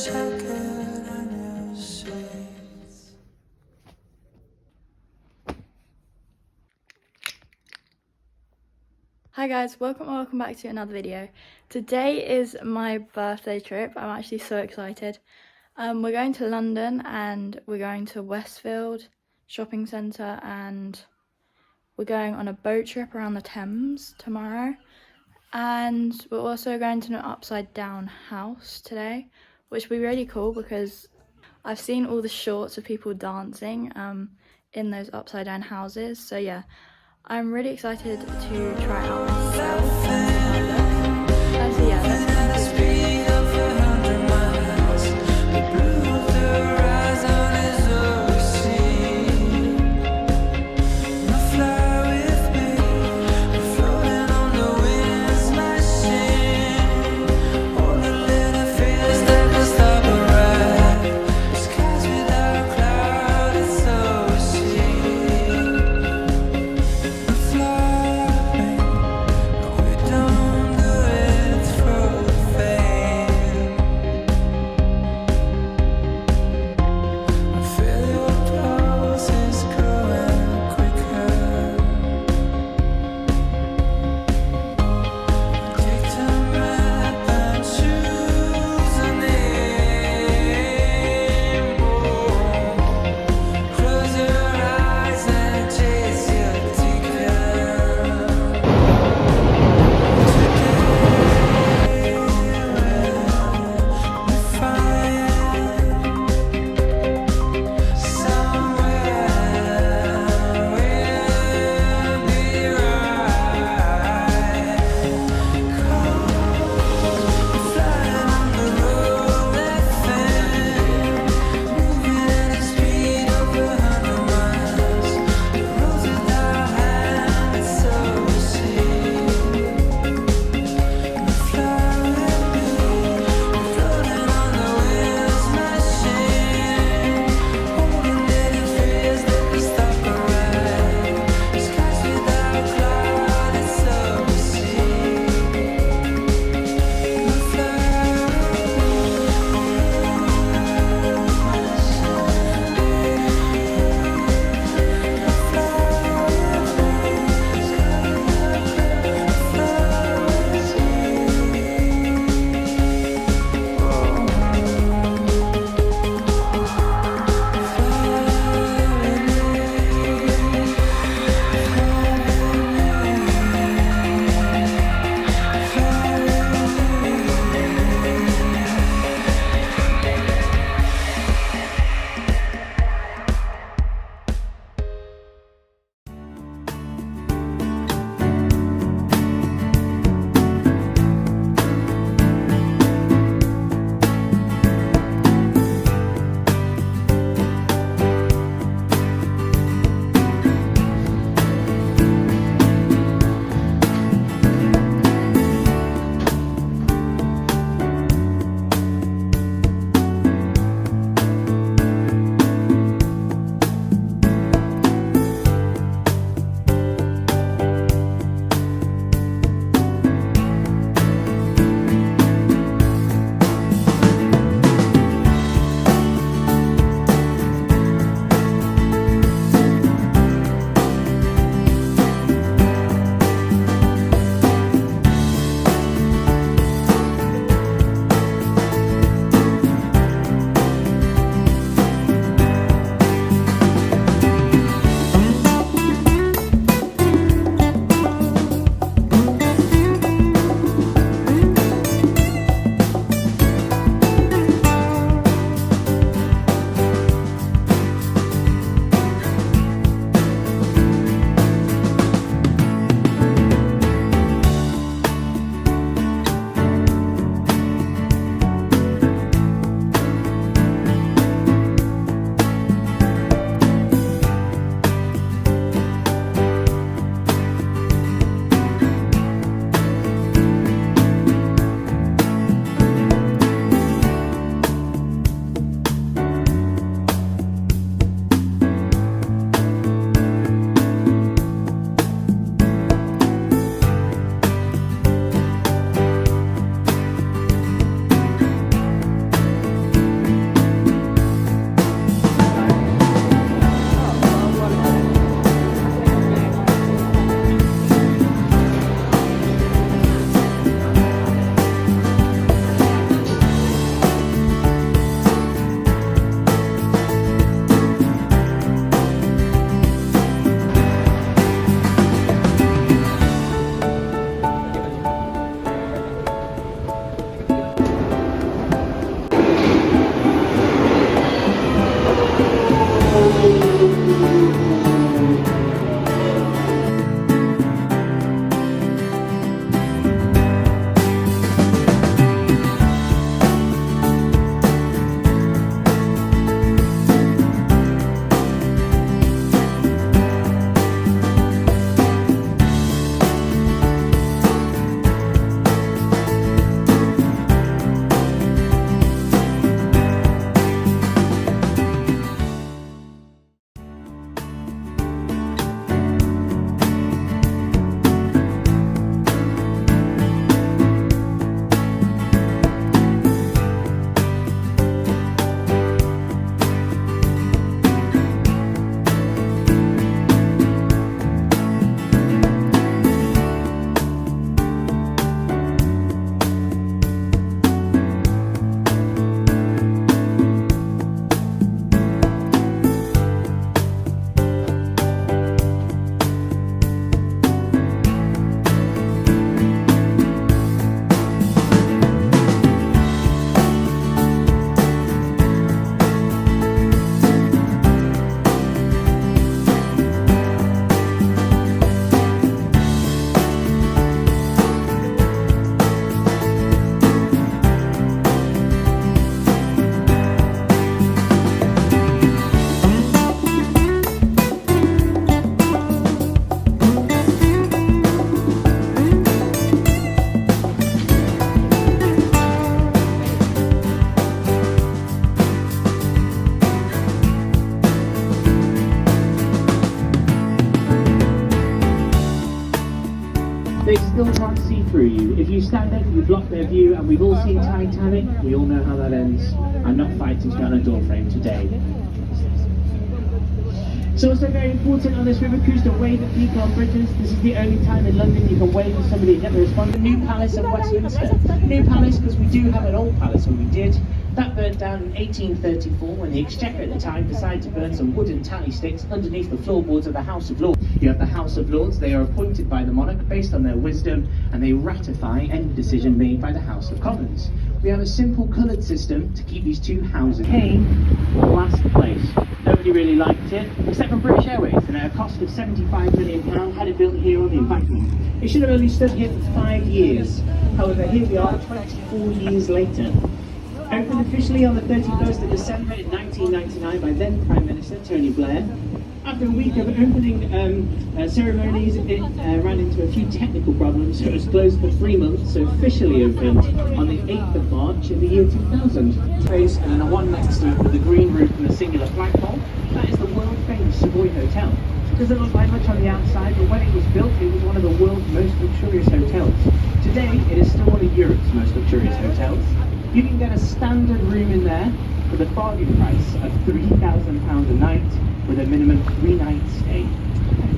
Hi guys, welcome back to another video. Today is my birthday trip. I'm actually so excited. We're going to London and we're going to Westfield shopping centre, and we're going on a boat trip around the Thames tomorrow, and we're also going to an upside down house today, which will be really cool because I've seen all the shorts of people dancing in those upside down houses. So yeah, I'm really excited to try it out myself and see how it looks. So yeah, let's get into the video. Don't off their view, and we've all seen Titanic. We all know how that ends. I'm not fighting to get on a door frame today. It's also very important on this river cruise to wave at people on bridges. This is the only time in London you can wave at somebody and get the response. The new palace of Westminster. New palace because we do have an old palace, and we did. That burnt down in 1834 when the Exchequer at the time decided to burn some wooden tally sticks underneath the floorboards of the House of Lords. You have the House of Lords. They are appointed by the monarch based on their wisdom, and they ratify any decision made by the House of Commons. We have a simple coloured system to keep these two houses. Came last place. Nobody really liked it, except for British Airways, and at a cost of £75 million, had it built here on the embankment. It should have only stood here for 5 years. However, here we are 24 years later. Opened officially on the 31st of December in 1999 by then Prime Minister Tony Blair. After a week of opening ceremonies, it ran into a few technical problems, so it was closed for 3 months, so officially opened on the 8th of March in the year 2000. Space, and then a one next to it with the green roof and a singular flagpole. That is the world-famous Savoy Hotel. It doesn't look like much on the outside, but when it was built, it was one of the world's most luxurious hotels. Today, it is still one of Europe's most luxurious hotels. You can get a standard room in there for the bargain price of £3,000 a night with a minimum 3-night stay.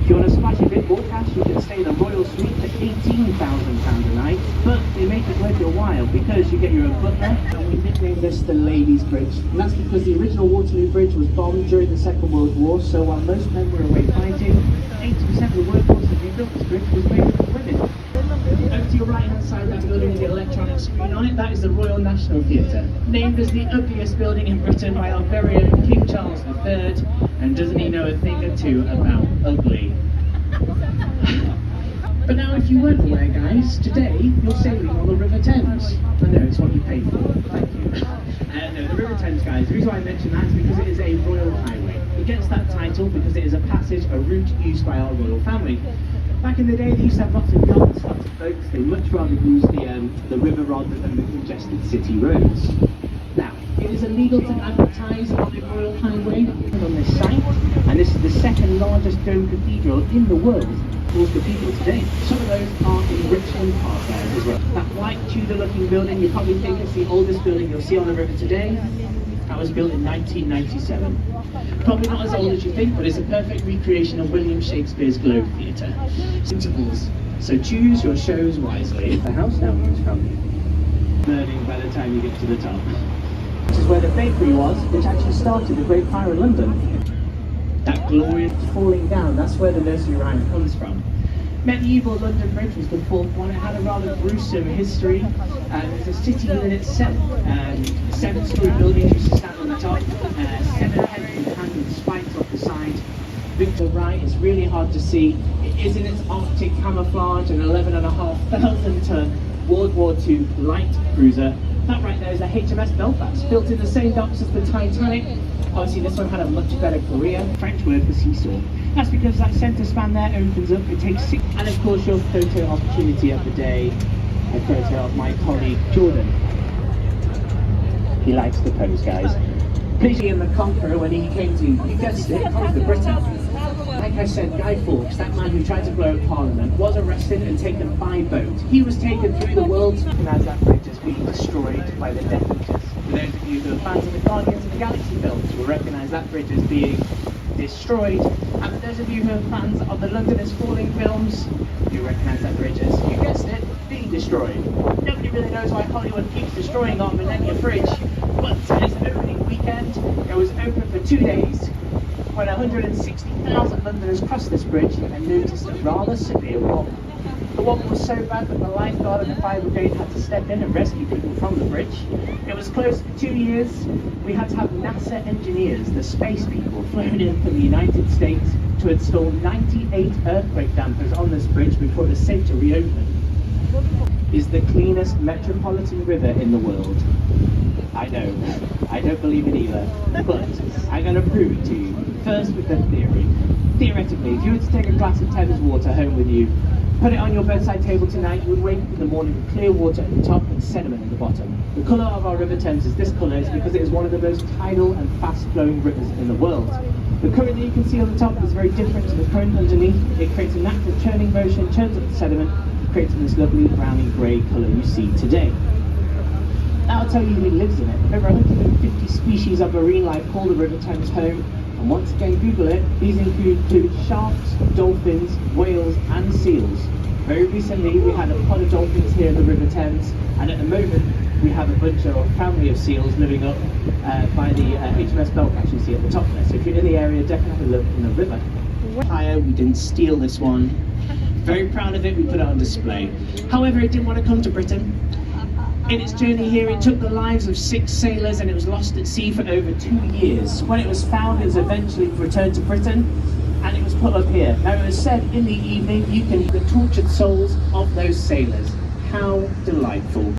If you want to splash a bit more cash, you can stay in the Royal Suite for £18,000 a night, but they make it worth your while because you get your own butler, and we nicknamed this the Ladies' Bridge. And that's because the original Waterloo Bridge was bombed during the Second World War, so while most men were away fighting, 80% of the workforce that rebuilt this bridge was made up of women. Over to your right hand side of that building with the electronic screen on it, that is the Royal National Theatre. Named as the ugliest building in Britain by our very own King Charles III, and doesn't he know a thing or two about ugly? But now if you weren't aware guys, today you're sailing on the River Thames. I know, it's what you paid for, thank you. No, the River Thames guys, the reason why I mention that is because it is a royal highway. It gets that title because it is a passage, a route used by our royal family. Back in the day, they used to have lots of yachts, lots of boats. They much rather use the river rather than the congested city roads. Now, it is illegal to advertise on a royal highway on this site, and this is the second largest dome cathedral in the world. Most cathedrals today. Some of those are in Richmond Park there as well. That white Tudor-looking building, you probably think it's the oldest building you'll see on the river today. That was built in 1997. Probably not as old as you think, but it's a perfect recreation of William Shakespeare's Globe Theatre. Intervals, so choose your shows wisely. The house now comes from burning by the time you get to the top. This is where the bakery was, which actually started the Great Fire of London. That glorious falling down, that's where the nursery rhyme comes from. Medieval London Bridge was the fourth one. It had a rather gruesome history. It's a city within itself. 7-storey buildings used to stand on the top. 7 heads with handled spikes off the side. Look to the right, it's really hard to see. It is in its Arctic camouflage, an 11,500 ton World War II light cruiser. That right there is a HMS Belfast, built in the same docks as the Titanic. Obviously this one had a much better career. French word for seesaw. That's because that centre span there opens up, it takes 6. And of course your photo opportunity of the day, a photo of my colleague Jordan. He likes to pose, guys. Please in the Conqueror when he came to, you guessed it, conquer Britain. Like I said, Guy Fawkes, that man who tried to blow up Parliament, was arrested and taken by boat. He was taken through the world, and as that bridge is being destroyed by the Death Eaters. For those of you who are fans of the Guardians of the Galaxy films will recognise that bridge as being destroyed. And for those of you who are fans of the London is Falling films, you recognise that bridge as, you guessed it, being destroyed. Nobody really knows why Hollywood keeps destroying our Millennium Bridge, but in its opening weekend, it was open for 2 days. When 160,000 Londoners crossed this bridge and noticed a rather severe wobble. The wobble was so bad that the lifeguard and the fire brigade had to step in and rescue people from the bridge. It was closed for 2 years. We had to have NASA engineers, the space people, flown in from the United States to install 98 earthquake dampers on this bridge before it was safe to reopen. Is the cleanest metropolitan river in the world. I know, I don't believe it either, but I'm going to prove it to you. First with the theory. Theoretically, if you were to take a glass of Thames water home with you, put it on your bedside table tonight, you would wake up in the morning with clear water at the top and sediment at the bottom. The colour of our River Thames is this colour is because it is one of the most tidal and fast-flowing rivers in the world. The current that you can see on the top is very different to the current underneath. It creates a natural churning motion, churns up the sediment, creating this lovely browny grey colour you see today. That'll tell you who lives in it. Over 150 species of marine life call the River Thames home, and once again Google it, these include sharks, dolphins, whales and seals. Very recently we had a pod of dolphins here in the River Thames, and at the moment we have a bunch of family of seals living up by the HMS Belfast you see at the top there. So if you're in the area, definitely have a look in the river. We didn't steal this one. Very proud of it, we put it on display. However, it didn't want to come to Britain. In its journey here, it took the lives of 6 sailors and it was lost at sea for over 2 years. When it was found, it was eventually returned to Britain and it was put up here. Now, it was said in the evening you can hear the tortured souls of those sailors. How delightful.